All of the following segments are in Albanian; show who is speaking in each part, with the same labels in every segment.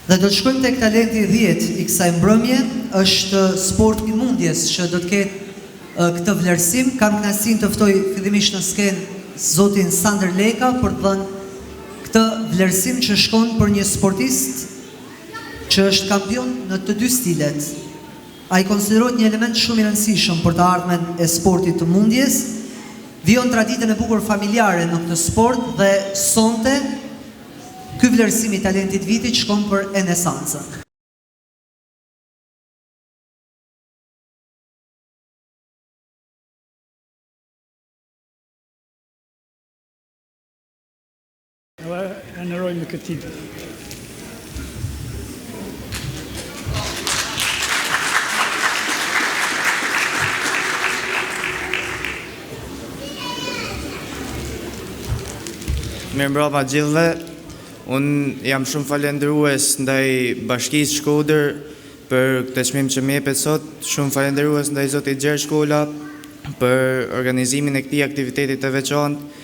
Speaker 1: Dhe do të shkojmë tek talenti 10 I kësaj mbrëmje, është sport I mundjes që do të ketë këtë vlerësim. Kam kënaqësinë të ftoj fillimisht në skenë zotin Sander Leka për të dhënë këtë vlerësim që shkon për një sportist që është kampion në të dy stilet. Ai konsiderohet një element shumë I rëndësishëm për të ardhmen e sportit të mundjes. Vijon traditën e bukur familjare në këtë sport dhe sonte ky vlerësim I talentit vitit shkon për Enesanca.
Speaker 2: Dhe e nërojmë këtë titull.
Speaker 3: Mirëmbrëma gjithëve. Unë jam shumë falendërues ndaj Bashkisë Shkodër për këtë çmim që më jepet sot. Shumë falendërues ndaj zotit Gjergj Kola për organizimin e këtij aktiviteti të veçantë,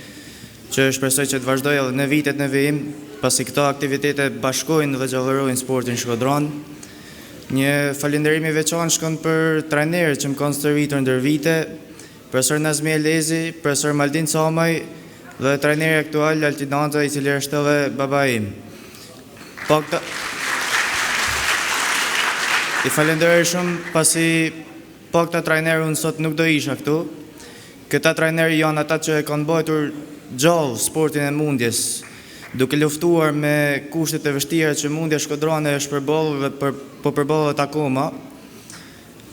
Speaker 3: që shpresoj që të vazhdojë edhe në vitet në vijim, pasi këto aktivitete bashkojnë dhe gjallërojnë sportin shkodran. Një falënderim I veçantë shkon për trajnerët që më kanë stërvitur ndër vite, profesor Nazmi Elezi, profesor Maldin Camaj dhe trajneri aktual Altin Anza, I cili është edhe baba im. I falenderoj shumë pasi këta trajnerë unë sot nuk do isha këtu. Këta trajnerë janë ata që e kanë bajtur gjallë sportin e mundjes, duke luftuar me kushtet e vështira që mundja shkodrane është përballur dhe po përballet akoma.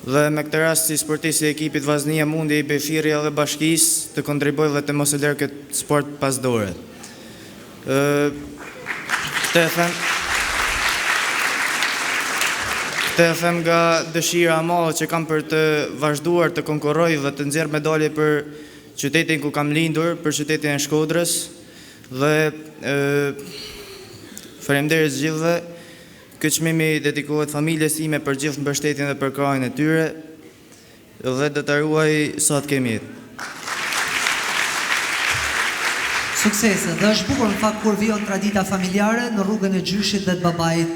Speaker 3: Dhe me këtë rast si sportist I ekipit Vllaznia Mundi I Befiri dhe Bashkisë të kontribuoj dhe të mos e lër këtë sport pas dore. Këtë e them nga dëshira e madhe që kam për të vazhduar të konkurroj dhe të nxjerr medalje për qytetin ku kam lindur, për qytetin e Shkodrës, dhe faleminderit gjithëve. Ky çmimi dedikohet familjes time për gjithë mbështetjen dhe për krahjen e tyre dhe do ta ruaj sa të kemi jetë.
Speaker 1: Suksese, dhe është bukur në fakt kur vijon tradita familjare në rrugën e gjyshit dhe të babait.